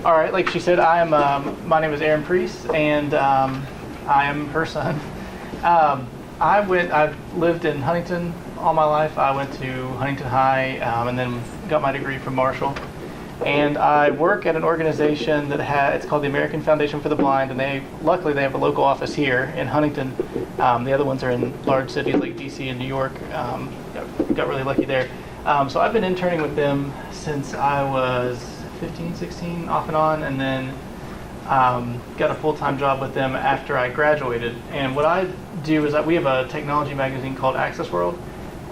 All right, like she said, I am. My name is Aaron Preece, and I am her son. I've lived in Huntington all my life. I went to Huntington High, and then got my degree from Marshall. And I work at an organization that it's called the American Foundation for the Blind, and luckily they have a local office here in Huntington. The other ones are in large cities like DC and New York. Got really lucky there. So I've been interning with them since I was 15, 16, off and on, and then got a full-time job with them after I graduated. And what I do is that we have a technology magazine called Access World,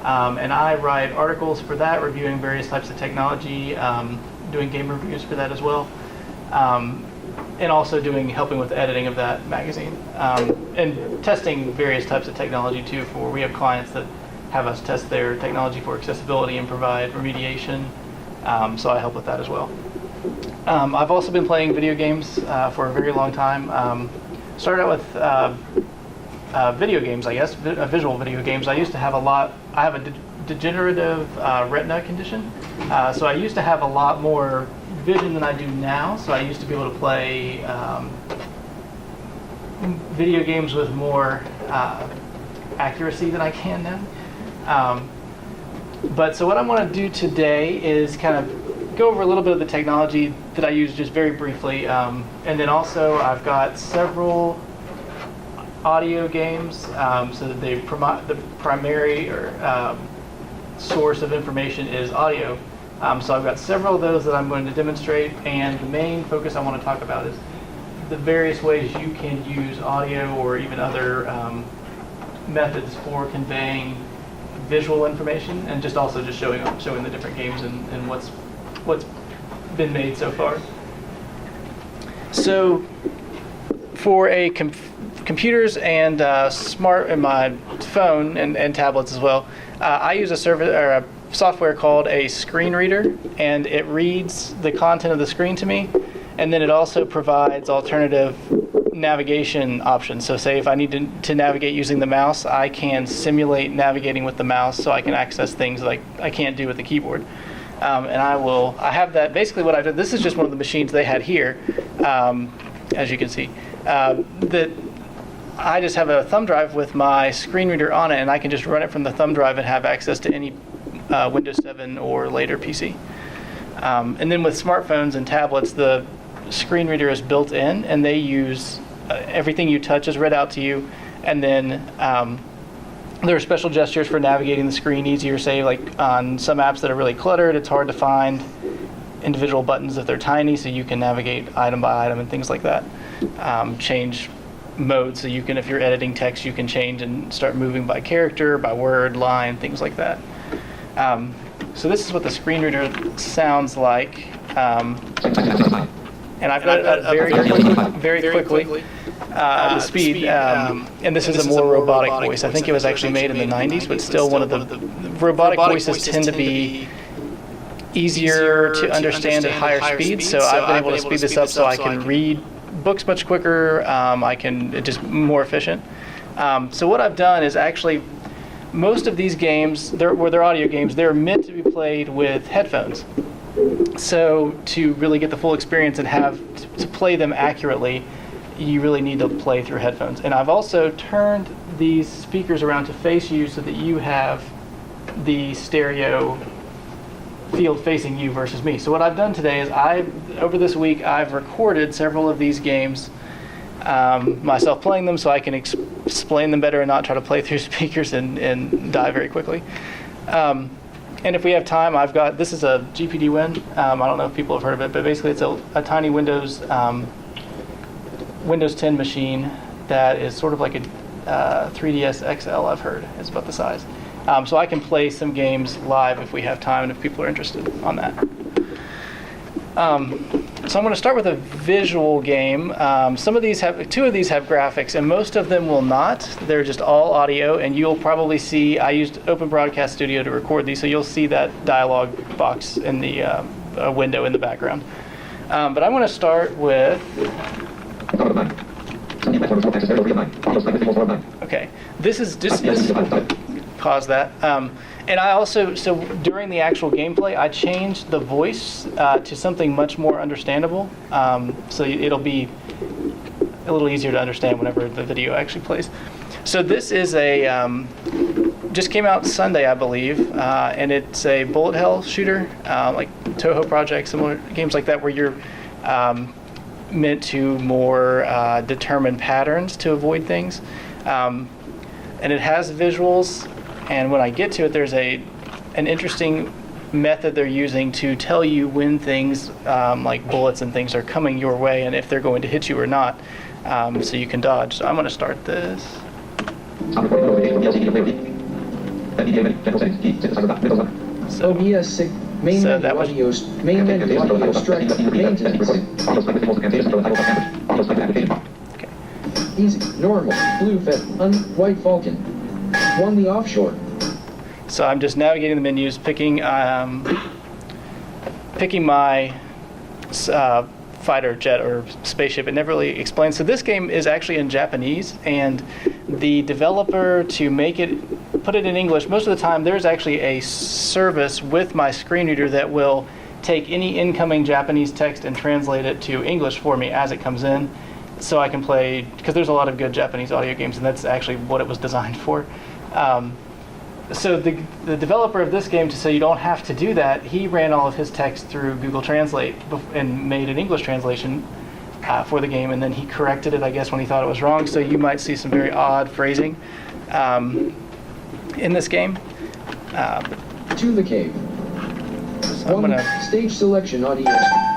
and I write articles for that, reviewing various types of technology, doing game reviews for that as well, and also helping with the editing of that magazine, and testing various types of technology too. We have clients that have us test their technology for accessibility and provide remediation, so I help with that as well. I've also been playing video games for a very long time. Started out with video games, I guess, visual video games. I used to have I have a degenerative retina condition, so I used to have a lot more vision than I do now, so I used to be able to play video games with more accuracy than I can now. But so what I want to do today is kind of go over a little bit of the technology that I use just very briefly, and then also I've got several audio games, so that the primary source of information is audio. So I've got several of those that I'm going to demonstrate, and the main focus I want to talk about is the various ways you can use audio or even other methods for conveying visual information, and just showing the different games and what's been made so far. So for computers and my phone and tablets as well, I use a software called a screen reader, and it reads the content of the screen to me, and then it also provides alternative navigation options. So say if I need to navigate using the mouse, I can simulate navigating with the mouse, so I can access things like I can't do with the keyboard. And I have that. Basically what I did, this is just one of the machines they had here, as you can see, that I just have a thumb drive with my screen reader on it, and I can just run it from the thumb drive and have access to any Windows 7 or later PC. And then with smartphones and tablets, the screen reader is built in, and they use everything you touch is read out to you, and then there are special gestures for navigating the screen easier. Say like on some apps that are really cluttered, it's hard to find individual buttons if they're tiny, so you can navigate item by item and things like that. Change mode, so you can, if you're editing text, you can change and start moving by character, by word, line, things like that. So this is what the screen reader sounds like, and I've got it very quickly the speed, and this is a more robotic voice. I think it was actually made in the 90s, but still one of the robotic voices tend to be easier to understand at higher speeds, so I've been able to speed this up so I can read books much quicker. It's just more efficient. So what I've done is actually, most of these games, they're audio games, they're meant to be played with headphones. So to really get the full experience and to play them accurately, you really need to play through headphones. And I've also turned these speakers around to face you so that you have the stereo field facing you versus me. So what I've done today is over this week, I've recorded several of these games, myself playing them, so I can explain them better and not try to play through speakers and die very quickly. And if we have time, this is a GPD Win. I don't know if people have heard of it, but basically it's a tiny Windows 10 machine that is sort of like a 3DS XL, I've heard. It's about the size. So I can play some games live if we have time and if people are interested on that. So I'm going to start with a visual game. Two of these have graphics, and most of them will not. They're just all audio, and you'll probably see, I used Open Broadcast Studio to record these, so you'll see that dialog box in the window in the background. But I'm going to start with... Okay, this is just... cause that. And I also, so during the actual gameplay, I changed the voice to something much more understandable. So it'll be a little easier to understand whenever the video actually plays. So this is just came out Sunday, I believe, and it's a bullet hell shooter, like Toho Project, similar games like that, where you're meant to more determine patterns to avoid things. And it has visuals, and when I get to it, there's an interesting method they're using to tell you when things like bullets and things are coming your way and if they're going to hit you or not, so you can dodge. So I'm going to start this. OBS main menu audio strike maintenance. Okay. Easy, normal, blue fed, white Falcon. Won the offshore. So I'm just navigating the menus, picking my fighter jet or spaceship. It never really explains. So this game is actually in Japanese, and the developer, to put it in English, most of the time there's actually a service with my screen reader that will take any incoming Japanese text and translate it to English for me as it comes in, so I can play, because there's a lot of good Japanese audio games, and that's actually what it was designed for. So the developer of this game, to say you don't have to do that, he ran all of his text through Google Translate and made an English translation for the game, and then he corrected it, I guess, when he thought it was wrong. So you might see some very odd phrasing in this game. To the cave. So Stage selection audio.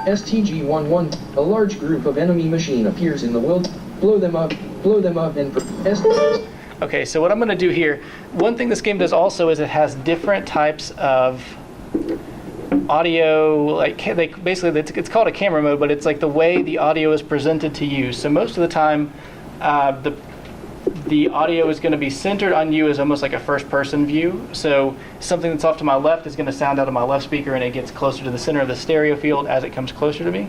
STG-11. A large group of enemy machine appears in the world. Blow them up, and Okay, so what I'm going to do here, one thing this game does also is it has different types of audio, like basically it's called a camera mode, but it's like the way the audio is presented to you. So most of the time, the audio is going to be centered on you as almost like a first-person view. So something that's off to my left is going to sound out of my left speaker, and it gets closer to the center of the stereo field as it comes closer to me.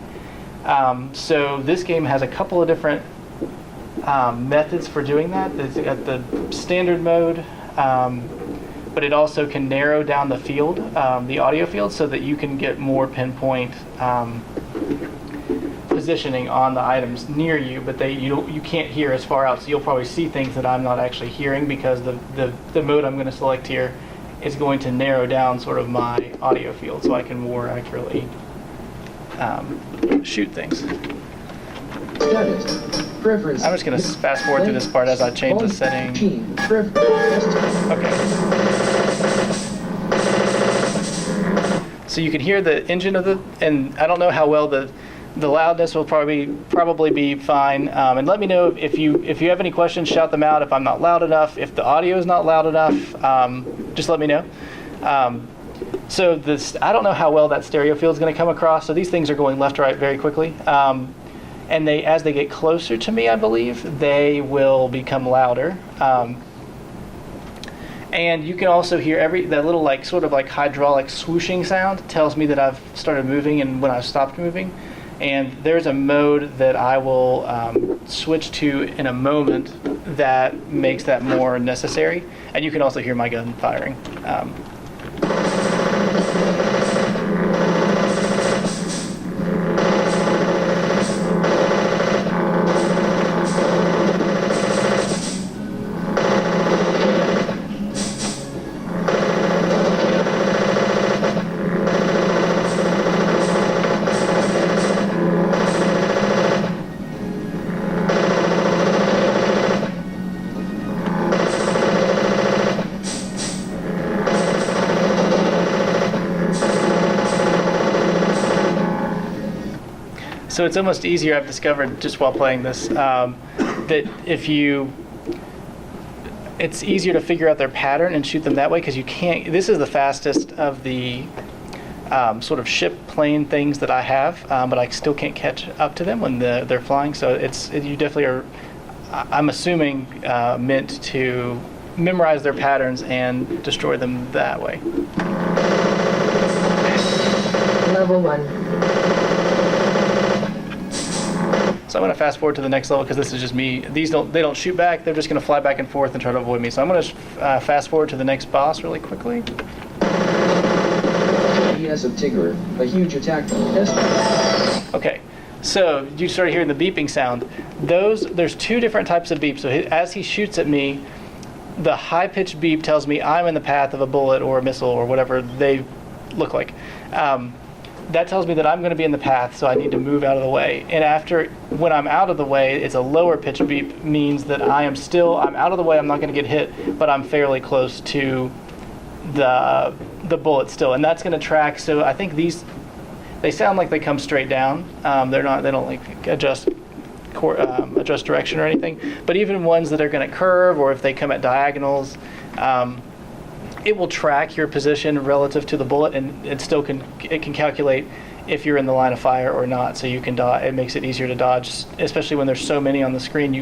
So this game has a couple of different methods for doing that. It's got the standard mode, but it also can narrow down the field, the audio field, so that you can get more pinpoint positioning on the items near you, but you can't hear as far out, so you'll probably see things that I'm not actually hearing, because the mode I'm going to select here is going to narrow down sort of my audio field, so I can more accurately shoot things. Status. Preference. I'm just going to fast forward through this part as I change the setting. Okay. So you can hear the engine of and I don't know how well the loudness will probably be fine. And let me know if you have any questions, shout them out. If I'm not loud enough, if the audio is not loud enough, just let me know. So I don't know how well that stereo field is going to come across. So these things are going left to right very quickly. And as they get closer to me, I believe, they will become louder. And you can also hear that little sort of hydraulic swooshing sound tells me that I've started moving and when I've stopped moving. And there's a mode that I will switch to in a moment that makes that more necessary. And you can also hear my gun firing. So it's almost easier, I've discovered just while playing this, that it's easier to figure out their pattern and shoot them that way, because this is the fastest of the sort of ship plane things that I have, but I still can't catch up to them when they're flying. So you definitely are, I'm assuming, meant to memorize their patterns and destroy them that way. Level 1. So I'm going to fast forward to the next level because this is just me. They don't shoot back. They're just going to fly back and forth and try to avoid me. So I'm going to fast forward to the next boss really quickly. PS of Tigger, a huge attack. Okay, so you started hearing the beeping sound. There's two different types of beeps. So as he shoots at me, the high-pitched beep tells me I'm in the path of a bullet or a missile or whatever they look like. That tells me that I'm going to be in the path, so I need to move out of the way. And when I'm out of the way, it's a lower pitch beep, means that I'm out of the way, I'm not going to get hit, but I'm fairly close to the bullet still. And that's going to track, so I think they sound like they come straight down. They don't like adjust direction or anything. But even ones that are going to curve, or if they come at diagonals, it will track your position relative to the bullet, and it can calculate if you're in the line of fire or not. So you can dodge. It makes it easier to dodge, especially when there's so many on the screen.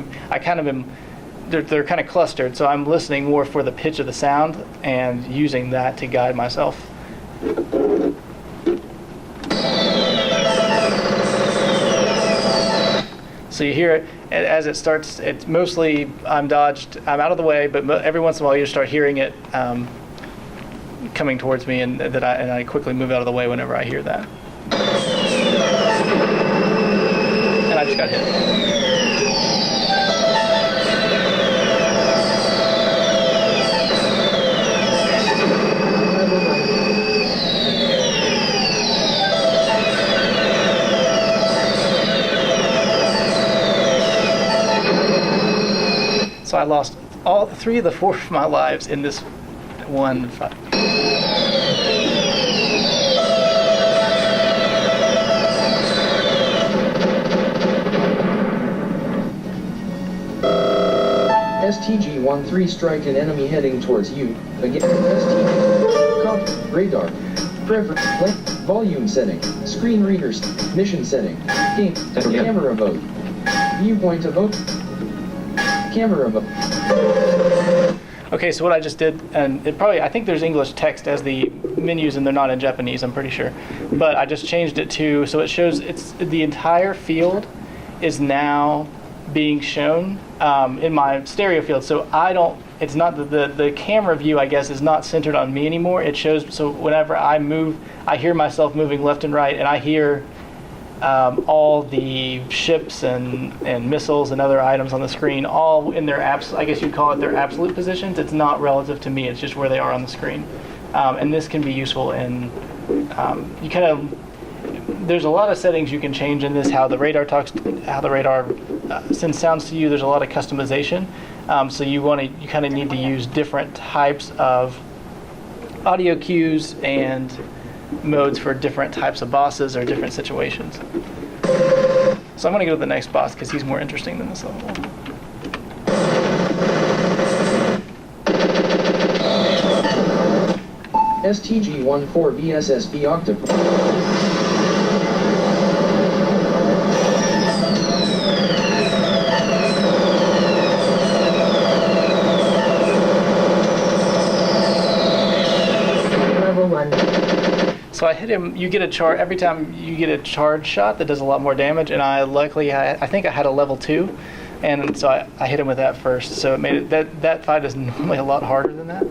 They're kind of clustered, so I'm listening more for the pitch of the sound and using that to guide myself. So you hear it as it starts. It's mostly I'm out of the way, but every once in a while you start hearing it coming towards me, and I quickly move out of the way whenever I hear that. And I just got hit. So I lost all 3 of the 4 of my lives in this one fight. STG-13 strike an enemy heading towards you. Again, STG. Copy. Radar. Preference. Volume setting. Screen readers. Mission setting. Game. Camera mode. Viewpoint of camera mode. Okay, so what I just did, and I think there's English text as the menus, and they're not in Japanese, I'm pretty sure. But I just changed it so it shows the entire field is now being shown in my stereo field. So it's not the camera view, I guess, is not centered on me anymore. It shows, so whenever I move, I hear myself moving left and right, and I hear all the ships and missiles and other items on the screen, all in their I guess you'd call it their absolute positions. It's not relative to me. It's just where they are on the screen. And this can be useful in there's a lot of settings you can change in this. How the radar sends sounds to you. There's a lot of customization. So you kind of need to use different types of audio cues and modes for different types of bosses or different situations. So I'm going to go to the next boss because he's more interesting than this level. STG-14 VSSB Octopus. So I hit him. You get a charge every time you get a charge shot that does a lot more damage, and I think I had a level 2, and so I hit him with that first. So it made it that fight is normally a lot harder than that,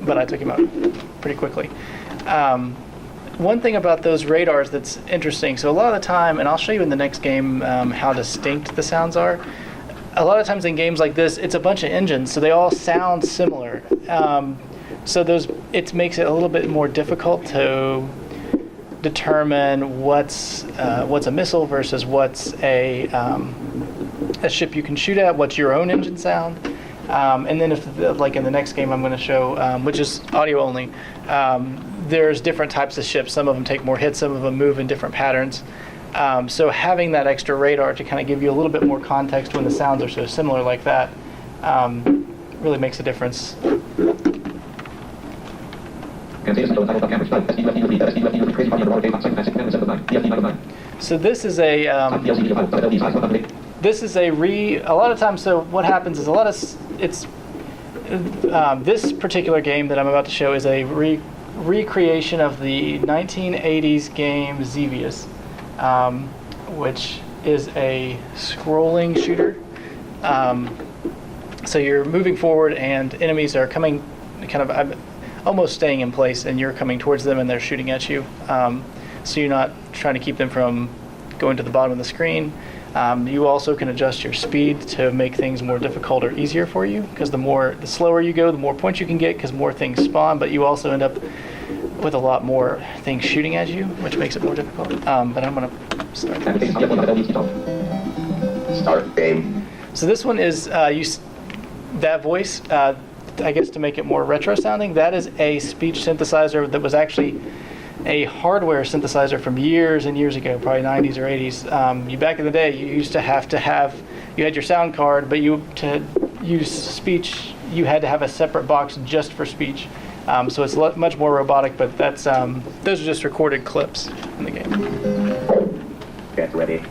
but I took him out pretty quickly. One thing about those radars that's interesting. So a lot of the time, and I'll show you in the next game how distinct the sounds are. A lot of times in games like this, it's a bunch of engines, so they all sound similar. So it makes it a little bit more difficult to determine what's a missile versus what's a ship you can shoot at, what's your own engine sound. And then like in the next game I'm going to show, which is audio only, there's different types of ships. Some of them take more hits, some of them move in different patterns. So having that extra radar to kind of give you a little bit more context when the sounds are so similar like that really makes a difference. So this is a lot of times. So what happens is this particular game that I'm about to show is a recreation of the 1980s game Xevious, which is a scrolling shooter. So you're moving forward and enemies are coming kind of almost staying in place, and you're coming towards them and they're shooting at you. So you're not trying to keep them from going to the bottom of the screen. You also can adjust your speed to make things more difficult or easier for you, because the slower you go, the more points you can get, because more things spawn, but you also end up with a lot more things shooting at you, which makes it more difficult. But I'm going to start. Start game. So this one is that voice, I guess to make it more retro sounding, that is a speech synthesizer that was actually a hardware synthesizer from years and years ago, probably 90s or 80s. Back in the day, you used to have, you had your sound card, but to use speech, you had to have a separate box just for speech. So it's much more robotic, but that's those are just recorded clips in the game. Get ready.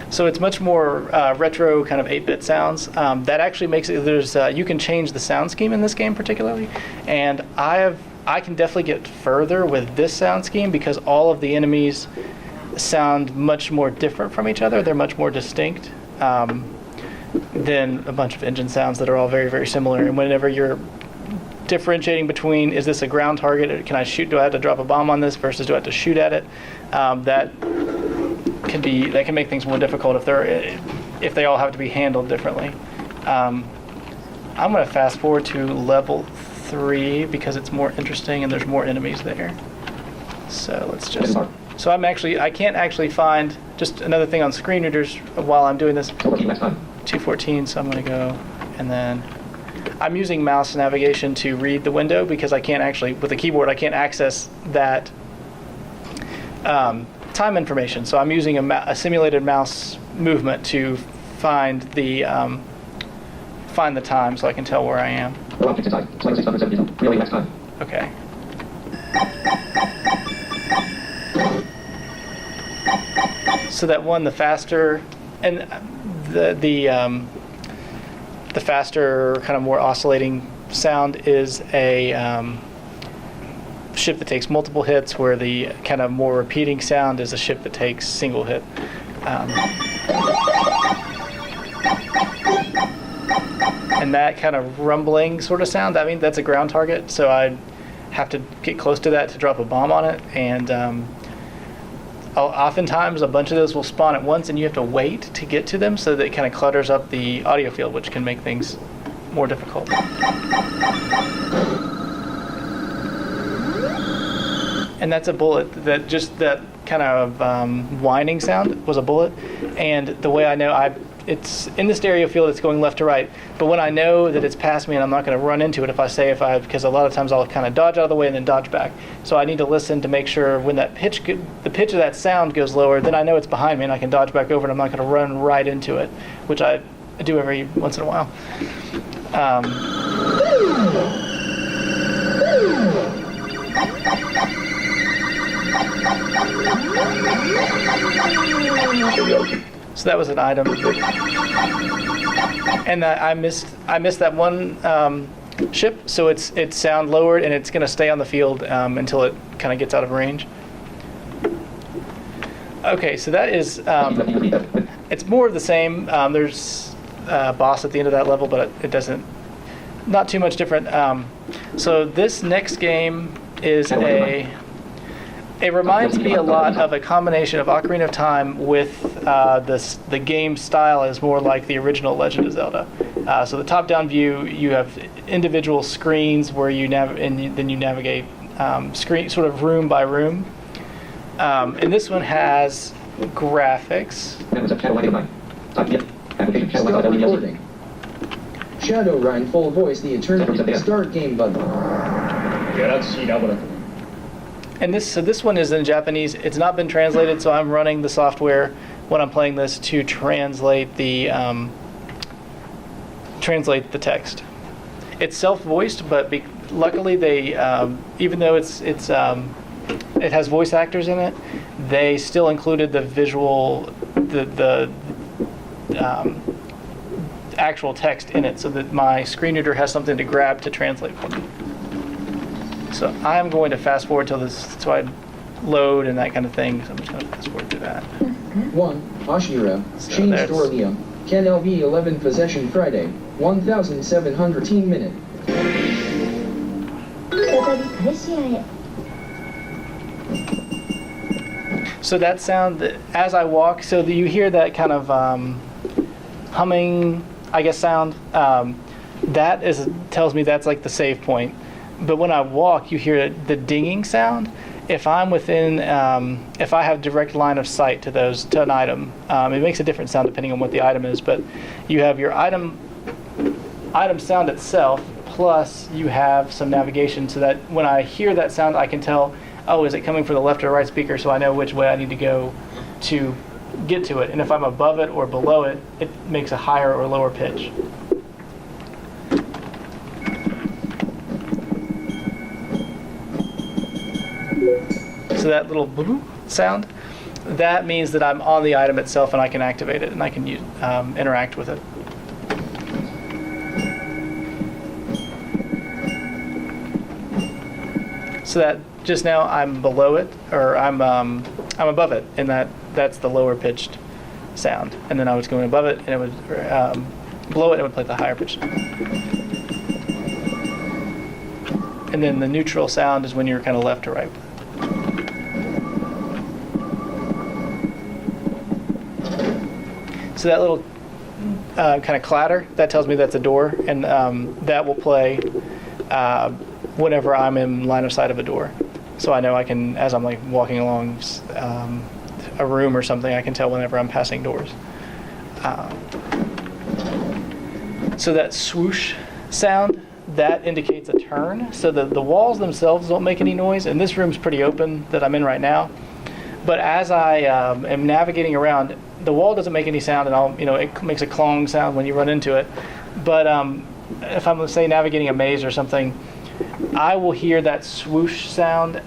So it's much more retro, kind of 8-bit sounds. That actually makes it. You can change the sound scheme in this game particularly, and I can definitely get further with this sound scheme because all of the enemies sound much more different from each other. They're much more distinct than a bunch of engine sounds that are all very, very similar. And whenever you're differentiating between, is this a ground target? Can I shoot? Do I have to drop a bomb on this versus do I have to shoot at it? That can make things more difficult if they all have to be handled differently. I'm going to fast forward to level 3 because it's more interesting and there's more enemies there. So let's just. So I can't actually find, just another thing on screen readers while I'm doing this. 214. So I'm going to go, and then I'm using mouse navigation to read the window because I can't actually, with the keyboard, I can't access that time information. So I'm using a simulated mouse movement to find the time so I can tell where I am. Okay. So that one, the faster, and the faster, kind of more oscillating sound is a ship that takes multiple hits, where the kind of more repeating sound is a ship that takes single hit. And that kind of rumbling sort of sound, I mean, that's a ground target, so I have to get close to that to drop a bomb on it, and oftentimes a bunch of those will spawn at once and you have to wait to get to them, so that it kind of clutters up the audio field, which can make things more difficult. And that's a bullet. That kind of whining sound was a bullet. And the way I know, it's in the stereo field, it's going left to right. But when I know that it's past me and I'm not going to run into it because a lot of times I'll kind of dodge out of the way and then dodge back. So I need to listen to make sure when the pitch of that sound goes lower, then I know it's behind me and I can dodge back over and I'm not going to run right into it, which I do every once in a while. So that was an item, and I missed that one ship. So it's sound lowered, and it's going to stay on the field until it kind of gets out of range. Okay, so that is it's more of the same. There's a boss at the end of that level, but it doesn't, not too much different. So this next game is it reminds me a lot of a combination of Ocarina of Time with the game style is more like the original Legend of Zelda. So the top-down view, you have individual screens where then you navigate screen sort of room by room. And this one has graphics. Stop recording. Shadowrun full voice the eternity. Start game button. And this one is in Japanese. It's not been translated, so I'm running the software when I'm playing this to translate the text. It's self-voiced, but luckily they, even though it has voice actors in it, they still included the visual, the actual text in it, so that my screen reader has something to grab to translate for me. So I'm going to fast forward till this, so I load and that kind of thing. So I'm just going to fast forward through that. 1. Ashira, So Shane there's- Storlium, Ken LV 11 Possession Friday, 1713 minute. 再びプレシアへ。 So that sound, as I walk, so that you hear that kind of humming, I guess, sound. That tells me that's like the save point. But when I walk, you hear the dinging sound. If I'm within, if I have direct line of sight to an item, it makes a different sound depending on what the item is. But you have your item sound itself, plus you have some navigation, so that when I hear that sound, I can tell, oh, is it coming from the left or right speaker, so I know which way I need to go to get to it. And if I'm above it or below it, it makes a higher or lower pitch. So that little boop sound, that means that I'm on the item itself and I can activate it and I can interact with it. So that just now I'm below it, or I'm above it, and that's the lower pitched sound. And then I was going above it, and it would below it, it would play the higher pitched. And then the neutral sound is when you're kind of left to right. So that little kind of clatter, that tells me that's a door, and that will play whenever I'm in line of sight of a door. So I know I can, as I'm like walking along a room or something, I can tell whenever I'm passing doors. So that swoosh sound, that indicates a turn. So the walls themselves don't make any noise, and this room's pretty open that I'm in right now. But as I am navigating around, the wall doesn't make any sound, and it makes a clong sound when you run into it. But if I'm, let's say, navigating a maze or something, I will hear that swoosh sound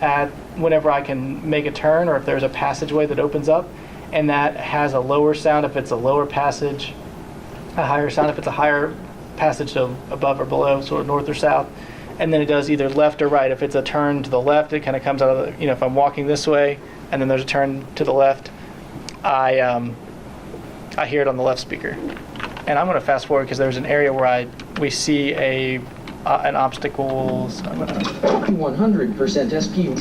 whenever I can make a turn, or if there's a passageway that opens up, and that has a lower sound if it's a lower passage, a higher sound if it's a higher passage, so above or below, sort of north or south. And then it does either left or right. If it's a turn to the left, it kind of comes out of if I'm walking this way and then there's a turn to the left, I hear it on the left speaker. And I'm going to fast forward because there's an area where we see an obstacle. So I'm going to 100% SP.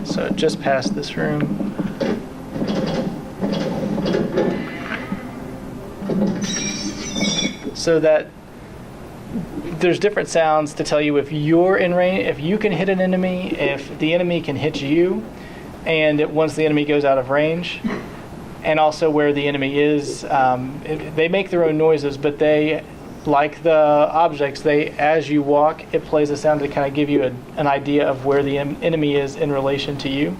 So just past this room. So that there's different sounds to tell you if you're in range, if you can hit an enemy, if the enemy can hit you, and once the enemy goes out of range, and also where the enemy is. They make their own noises, but they, like the objects, as you walk, it plays a sound to kind of give you an idea of where the enemy is in relation to you.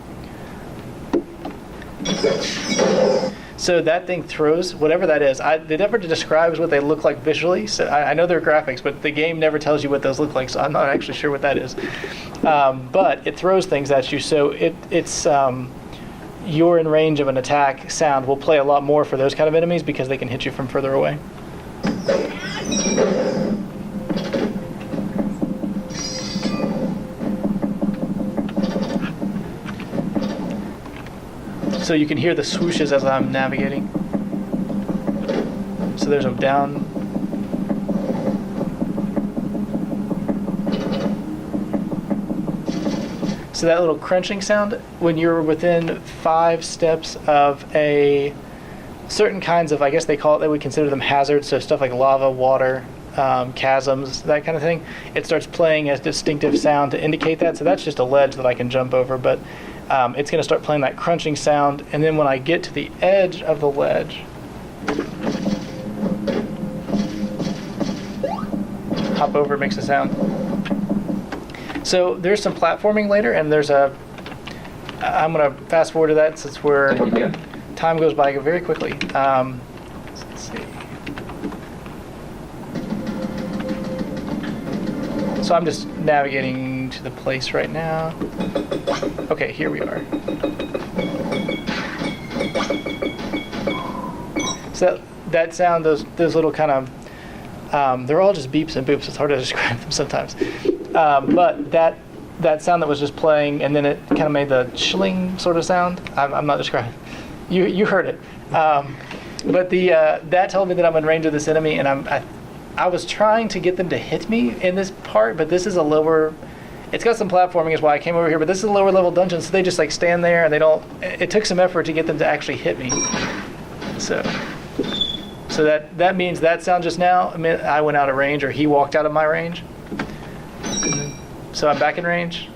So that thing throws, whatever that is, it never describes what they look like visually. So I know they're graphics, but the game never tells you what those look like, so I'm not actually sure what that is. But it throws things at you, so it's you're in range of an attack sound will play a lot more for those kind of enemies because they can hit you from further away. So you can hear the swooshes as I'm navigating. So there's a down. So that little crunching sound, when you're within 5 steps of a certain kinds of, I guess they would consider them hazards, so stuff like lava, water, chasms, that kind of thing, it starts playing as distinctive sound to indicate that. So that's just a ledge that I can jump over, but it's going to start playing that crunching sound, and then when I get to the edge of the ledge, hop over, it makes a sound. So there's some platforming later, and I'm going to fast forward to that since time goes by very quickly. Let's see. So I'm just navigating to the place right now. Okay, here we are. So that sound, those little kind of, they're all just beeps and boops. It's hard to describe them sometimes. But that sound that was just playing, and then it kind of made the shling sort of sound. I'm not describing. You heard it. But that told me that I'm in range of this enemy, and I was trying to get them to hit me in this part, but this is a lower. It's got some platforming is why I came over here, but this is a lower level dungeon, so they just like stand there and they don't. It took some effort to get them to actually hit me. So that means that sound just now. I mean, I went out of range, or he walked out of my range. So I'm back in range,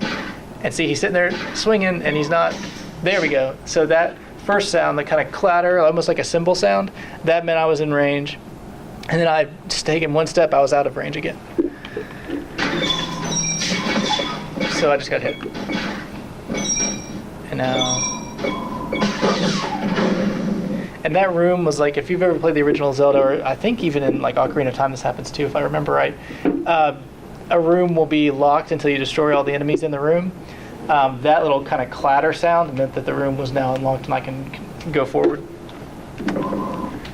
and see he's sitting there swinging, and he's not. There we go. So that first sound, the kind of clatter, almost like a cymbal sound, that meant I was in range. And then I just taken one step, I was out of range again. So I just got hit. And now, and that room was like, if you've ever played the original Zelda, or I think even in like Ocarina of Time this happens too, if I remember right, a room will be locked until you destroy all the enemies in the room. That little kind of clatter sound meant that the room was now unlocked and I can go forward.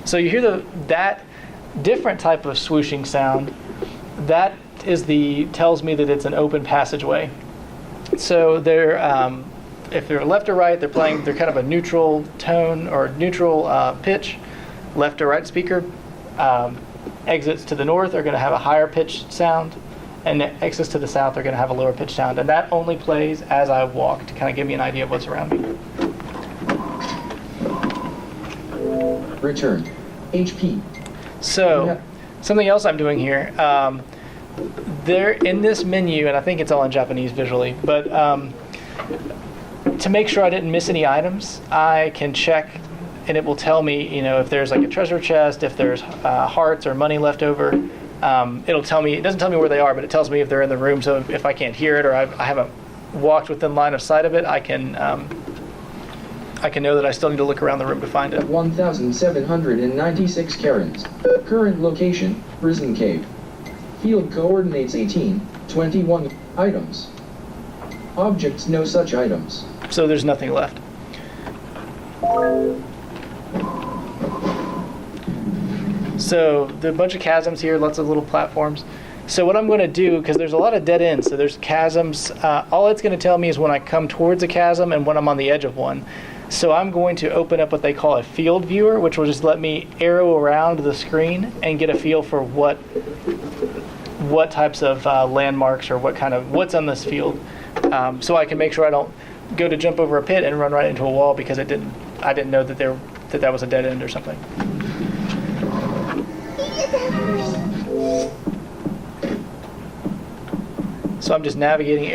So you hear that different type of swooshing sound. That is tells me that it's an open passageway. So they're if they're left or right, they're kind of a neutral tone or neutral pitch. Left or right speaker. Exits to the north are going to have a higher pitched sound, and exits to the south are going to have a lower pitched sound. And that only plays as I walk to kind of give me an idea of what's around me. Return. HP. So, something else I'm doing here, there in this menu, and I think it's all in Japanese visually, but to make sure I didn't miss any items, I can check, and it will tell me, if there's like a treasure chest, if there's hearts or money left over. It'll tell me. It doesn't tell me where they are, but it tells me if they're in the room. So if I can't hear it or I haven't walked within line of sight of it, I can know that I still need to look around the room to find it. 1,796 Karens. Current location, Prison Cave. Field coordinates 18, 21. Items. Objects, no such items. So there's nothing left. So there are a bunch of chasms here, lots of little platforms. So what I'm going to do, because there's a lot of dead ends, so there's chasms. All it's going to tell me is when I come towards a chasm and when I'm on the edge of one. So I'm going to open up what they call a field viewer, which will just let me arrow around the screen and get a feel for what types of landmarks or what's on this field. So I can make sure I don't go to jump over a pit and run right into a wall because I didn't know that was a dead end or something. So I'm just navigating,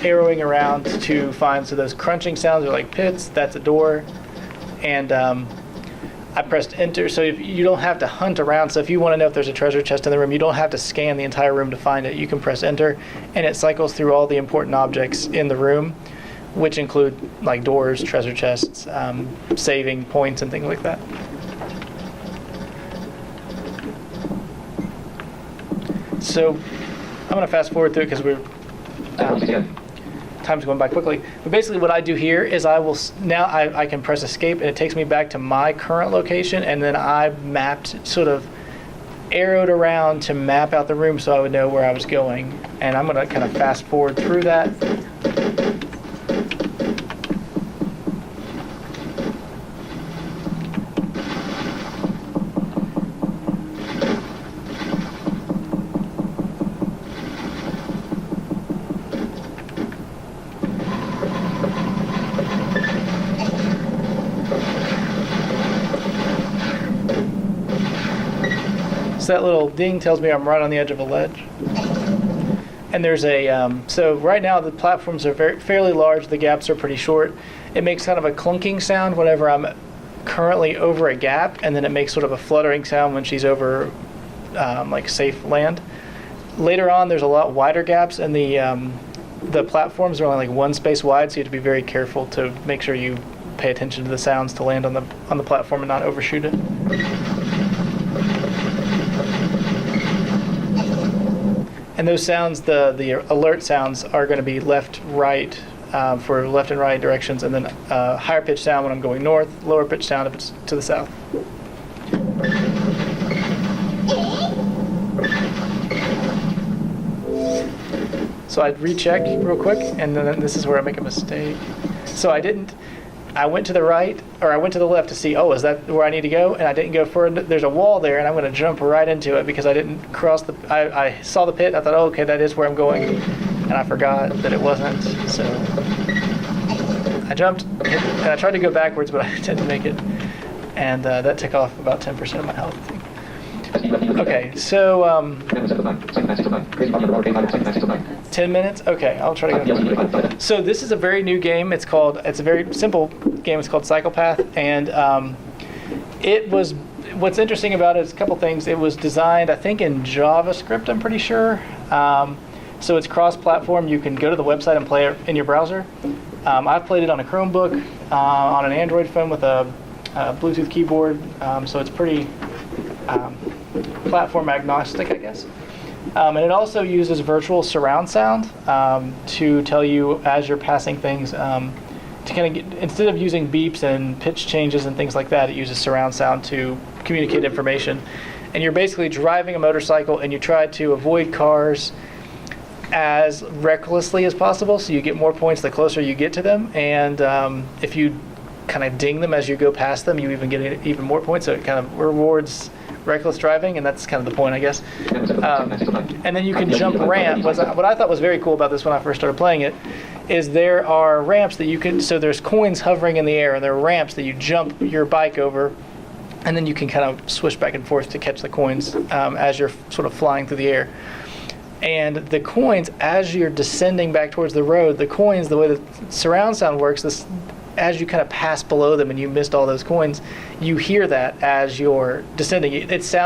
arrowing around to find, so those crunching sounds are like pits, that's a door, and I pressed enter, so if you don't have to hunt around, so if you want to know if there's a treasure chest in the room, you don't have to scan the entire room to find it. You can press enter, and it cycles through all the important objects in the room, which include like doors, treasure chests, saving points, and things like that. So I'm going to fast forward through it because time's going by quickly. But basically what I do here is I can press escape and it takes me back to my current location, and then I arrowed around to map out the room so I would know where I was going. And I'm going to kind of fast forward through that. So that little ding tells me I'm right on the edge of a ledge. And there's so right now the platforms are fairly large, the gaps are pretty short. It makes kind of a clunking sound whenever I'm currently over a gap, and then it makes sort of a fluttering sound when she's over like safe land. Later on there's a lot wider gaps, and the platforms are only like one space wide, so you have to be very careful to make sure you pay attention to the sounds to land on the platform and not overshoot it. And those sounds, the alert sounds, are going to be left, right, for left and right directions, and then higher pitch sound when I'm going north, lower pitch sound if it's to the south. So I'd recheck real quick, and then this is where I make a mistake. So I went to the right, or I went to the left to see, oh, is that where I need to go? And I didn't go further. There's a wall there, and I'm going to jump right into it because I didn't cross I saw the pit. I thought, oh, okay, that is where I'm going. And I forgot that it wasn't. So I jumped, and I tried to go backwards, but I didn't make it. And that took off about 10% of my health, I think. Okay, so 10 minutes? Okay, I'll try to go. So this is a very new game. It's a very simple game. It's called Psychopath, and what's interesting about it is a couple things. It was designed, I think, in JavaScript, I'm pretty sure. So it's cross-platform. You can go to the website and play it in your browser. I've played it on a Chromebook, on an Android phone with a Bluetooth keyboard, so it's pretty platform agnostic, I guess. And it also uses virtual surround sound to tell you as you're passing things, to kind of instead of using beeps and pitch changes and things like that, it uses surround sound to communicate information. And you're basically driving a motorcycle, and you try to avoid cars as recklessly as possible, so you get more points the closer you get to them. And if you kind of ding them as you go past them, you even get even more points, so it kind of rewards reckless driving, and that's kind of the point, I guess. And then you can jump ramp. What I thought was very cool about this when I first started playing it is there are ramps that you can, so there's coins hovering in the air, and there are ramps that you jump your bike over, and then you can kind of swish back and forth to catch the coins as you're sort of flying through the air. And the coins, as you're descending back towards the road, the coins, the way the surround sound works, as you kind of pass below them and you missed all those coins, you hear that as you're descending.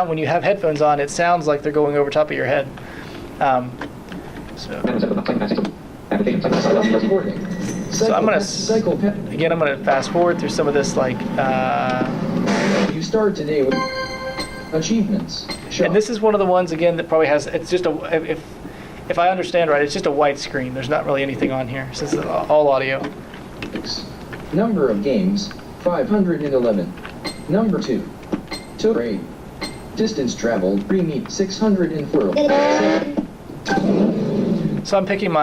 When you have headphones on, it sounds like they're going over top of your head. So I'm gonna fast forward through some of this, like. You start today with achievements. And this is one of the ones again that probably has. It's just if I understand right, it's just a white screen. There's not really anything on here since it's all audio. Number of games, 511. Number 2. Total rate. Distance traveled, 604. So I'm picking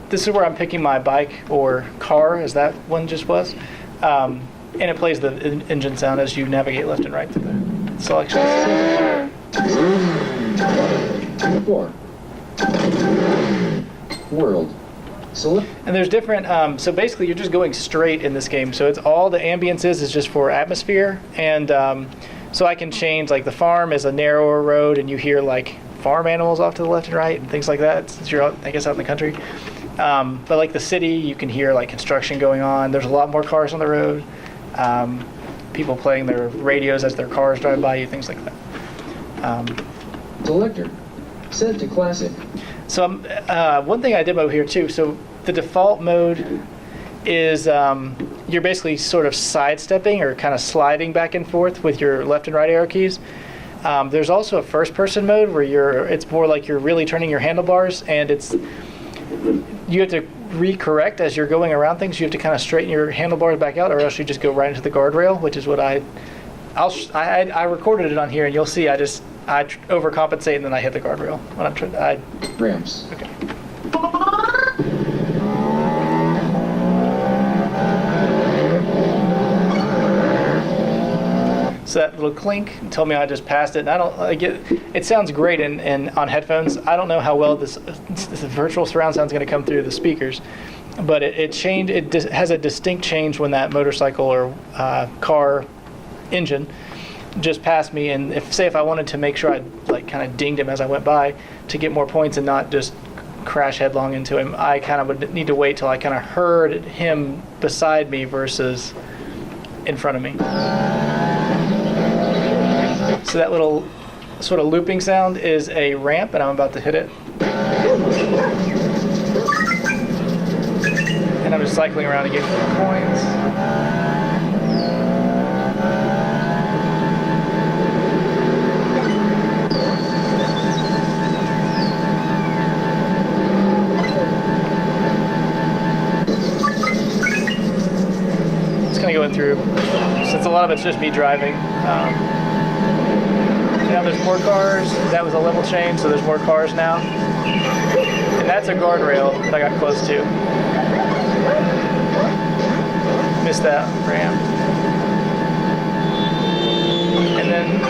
this is where I'm picking my bike or car, as that one just was. And it plays the engine sound as you navigate left and right through the selections. 4. World. And there's different, so basically you're just going straight in this game. So it's all the ambience is just for atmosphere. And so I can change, like the farm is a narrower road and you hear like farm animals off to the left and right and things like that since you're out, I guess, out in the country. But like the city, you can hear like construction going on. There's a lot more cars on the road. People playing their radios as their cars drive by you, things like that. Selector. Set to classic. So one thing I did over here too, so the default mode is you're basically sort of sidestepping or kind of sliding back and forth with your left and right arrow keys. There's also a first person mode where it's more like you're really turning your handlebars, and you have to recorrect as you're going around things. You have to kind of straighten your handlebars back out, or else you just go right into the guardrail, which is what I recorded it on here, and you'll see I overcompensate and then I hit the guardrail when I'm trying. Ramps. Okay. So that little clink told me I just passed it, and it sounds great on headphones. I don't know how well this virtual surround sound is going to come through the speakers, but it has a distinct change when that motorcycle or car engine just passed me, and if I wanted to make sure I like kind of dinged him as I went by to get more points and not just crash headlong into him, I kind of would need to wait till I kind of heard him beside me versus in front of me. So that little sort of looping sound is a ramp, and I'm about to hit it. And I'm just cycling around to get points. Going through, since a lot of it's just me driving. Now there's more cars. That was a level change, so there's more cars now. And that's a guardrail. I got close to. Missed that ramp. And then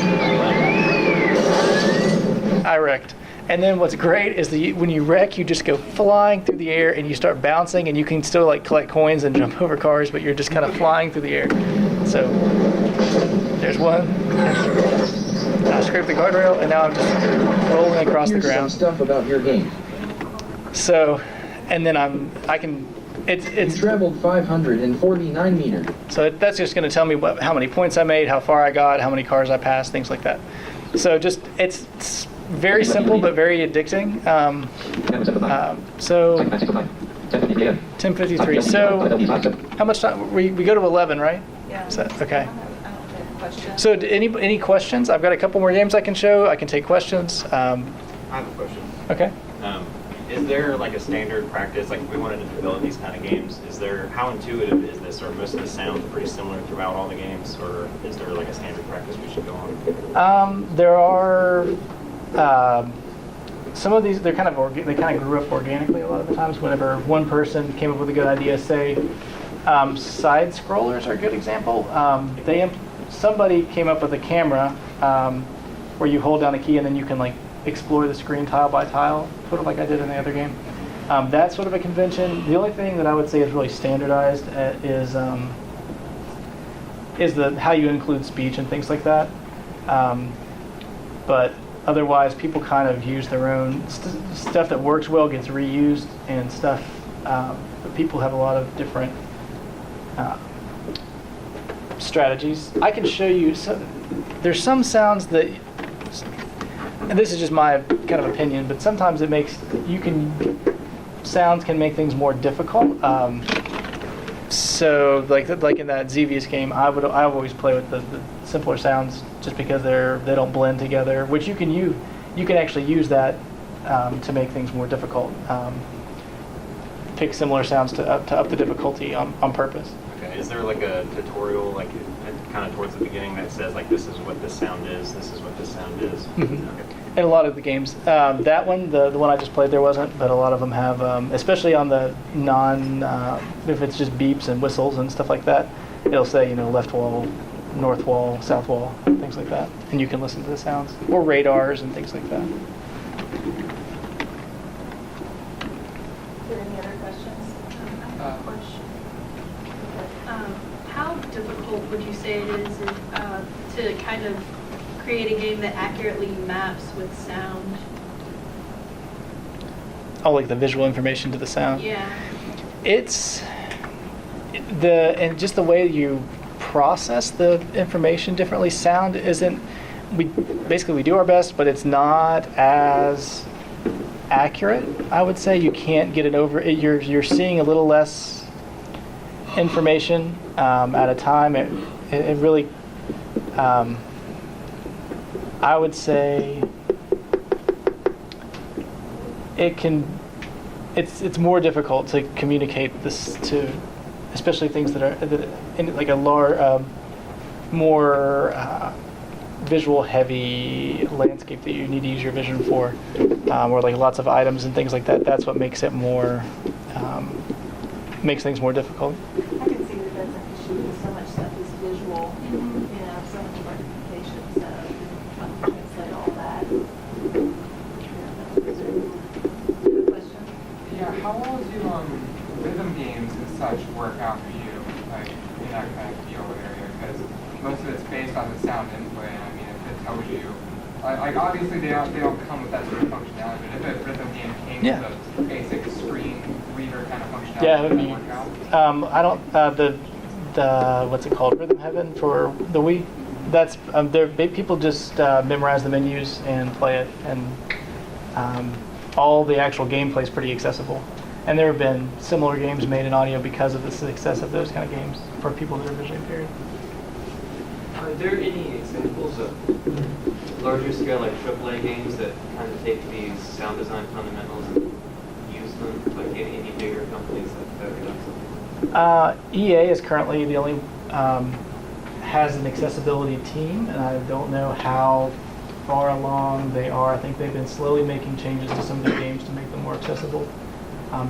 I wrecked. And then what's great is that when you wreck, you just go flying through the air and you start bouncing, and you can still like collect coins and jump over cars, but you're just kind of flying through the air. So there's one. I scraped the guardrail, and now I'm just rolling across the Here's ground. some stuff about your game. So, and then You it's traveled 549 meters. so that's just going to tell me how many points I made, how far I got, how many cars I passed, things like that. So just it's very simple but very addicting. So 10:53. So how much time? We go to 11, right? Yeah. So, okay. I don't have a question. So any questions? I've got a couple more games I can show. I can take questions. I have a question. Okay. Is there like a standard practice, like if we wanted to develop these kind of games, how intuitive is this? Are most of the sounds pretty similar throughout all the games, or is there like a standard practice we should go on? There are some of these. They kind of grew up organically a lot of the times. Whenever one person came up with a good idea, say side scrollers are a good example. Somebody came up with a camera where you hold down a key and then you can like explore the screen tile by tile, sort of like I did in the other game. That's sort of a convention. The only thing that I would say is really standardized is how you include speech and things like that. But otherwise, people kind of use their own stuff that works well gets reused, and stuff. But people have a lot of different strategies. I can show you. There's some sounds that. And this is just my kind of opinion, but sometimes sounds can make things more difficult. So like in that Xevious game, I always play with the simpler sounds just because they don't blend together, which you can actually use that to make things more difficult. Pick similar sounds to up the difficulty on purpose. Okay. Is there like a tutorial, like kind of towards the beginning, that says like this is what this sound is, this is what this sound is? Mhm. Okay. In a lot of the games, that one, the one I just played, there wasn't, but a lot of them have, especially on the if it's just beeps and whistles and stuff like that, it'll say, left wall, north wall, south wall, things like that, and you can listen to the sounds, or radars and things like that. Are there any other questions? I have a question. How difficult would you say it is to kind of create a game that accurately maps with sound? Oh, like the visual information to the sound? Yeah. It's and just the way you process the information differently. Sound isn't, we do our best, but it's not as accurate, I would say. You can't get it over, you're seeing a little less information at a time. It really, I would say it's more difficult to communicate this to, especially things that are in like a more visual heavy landscape that you need to use your vision for, or like lots of items and things like that. That's what makes it makes things more difficult. I can see that that's an issue because so much stuff is visual, so much representation, so trying to translate all that. Good question. Yeah, how well do rhythm games and such work out for you, like in that kind of field area? Because most of it's based on the sound input, and I mean, if it tells you, like obviously they don't come with that sort of functionality, but if a rhythm game came with a basic screen reader kind of functionality, Yeah, it would would be. that work out? I don't. The what's it called? Rhythm Heaven for the Wii. That's people just memorize the menus and play it, and all the actual gameplay is pretty accessible. And there have been similar games made in audio because of the success of those kind of games for people that are visually impaired. Are there any examples of larger scale, like AAA games that kind of take these sound design fundamentals and use them, like any bigger companies that are doing something? EA is currently the only has an accessibility team, and I don't know how far along they are. I think they've been slowly making changes to some of their games to make them more accessible.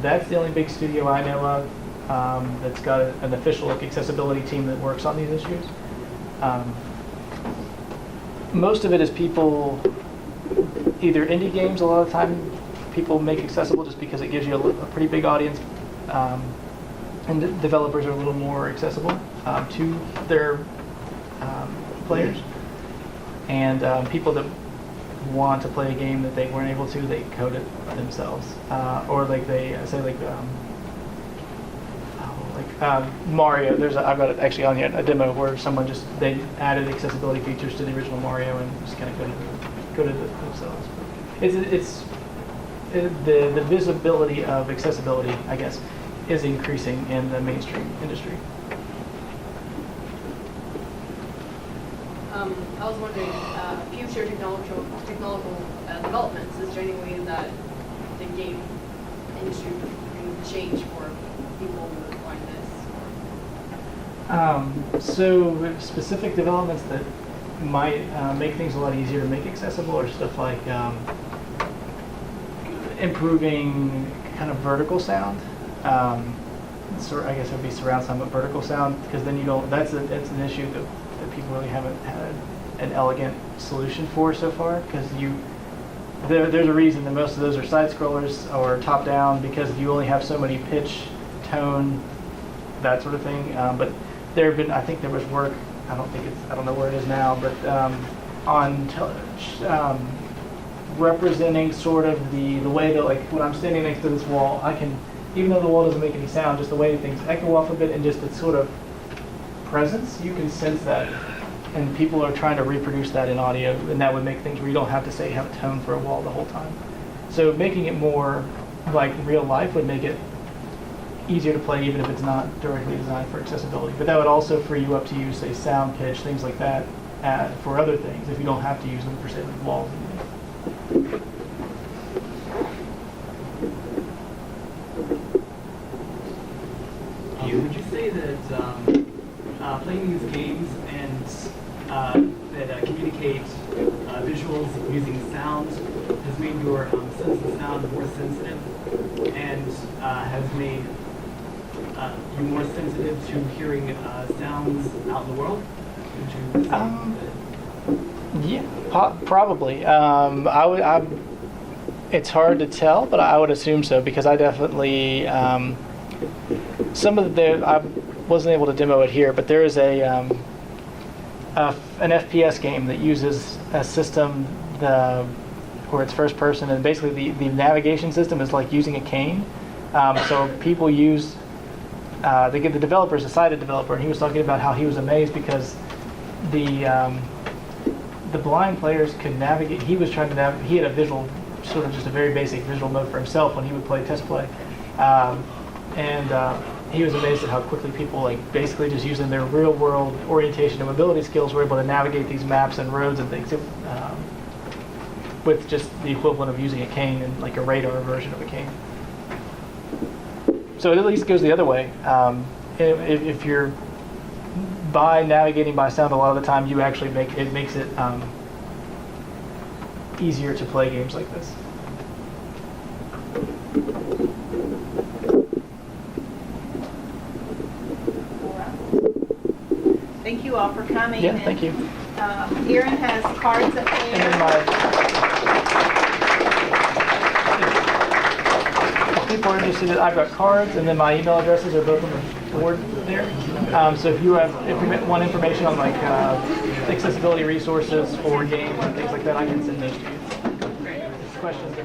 That's the only big studio I know of that's got an official accessibility team that works on these issues. Most of it is people, either indie games. A lot of the time, people make accessible just because it gives you a pretty big audience, and the developers are a little more accessible to their players. And people that want to play a game that they weren't able to, they code it themselves, or like they say Mario. I've got it actually on here, a demo where someone they added accessibility features to the original Mario and just kind of coded it themselves. It's the visibility of accessibility, I guess, is increasing in the mainstream industry. I was wondering, future technological developments, is there any way that the game industry can change for people who find this? So specific developments that might make things a lot easier to make accessible are stuff like improving kind of vertical sound. I guess it would be surround sound, but vertical sound, because then you don't. That's an issue that people really haven't had an elegant solution for so far. Because there's a reason that most of those are side scrollers or top down, because you only have so many pitch, tone, that sort of thing. But I think there was work. I don't know where it is now, but on representing sort of the way that, like, when I'm standing next to this wall, I can, even though the wall doesn't make any sound, just the way things echo off of it and just its sort of presence, you can sense that. And people are trying to reproduce that in audio, and that would make things where you don't have to have a tone for a wall the whole time. So making it more like real life would make it easier to play, even if it's not directly designed for accessibility. But that would also free you up to use, say, sound, pitch, things like that for other things, if you don't have to use them for, say, like walls. Would you say that playing these games that communicate visuals using sound has made your sense of sound more sensitive, and has made you more sensitive to hearing sounds out in the world? Would you say Yeah, probably. It's hard to tell, but I would assume so, because I definitely I wasn't able to demo it here, but there is an FPS game that uses a system where it's first person, and basically the navigation system is like using a cane. So people use the developer is a sighted developer, and he was talking about how he was amazed because the blind players could navigate. He was trying to navigate. He had a visual, sort of just a very basic visual mode for himself when he would play test play, and he was amazed at how quickly people, like, basically just using their real world orientation and mobility skills, were able to navigate these maps and roads and things with just the equivalent of using a cane and like a radar version of a cane. So it at least goes the other way. If you're navigating by sound, a lot of the time you actually makes it easier to play games like this. Thank you all for coming. Yeah, thank you. Aaron has cards up And there. then if people are interested, I've got cards, and then my email addresses are both on the board there. So if you want information on, like, accessibility resources for games and things like that, I can send those to you. Questions?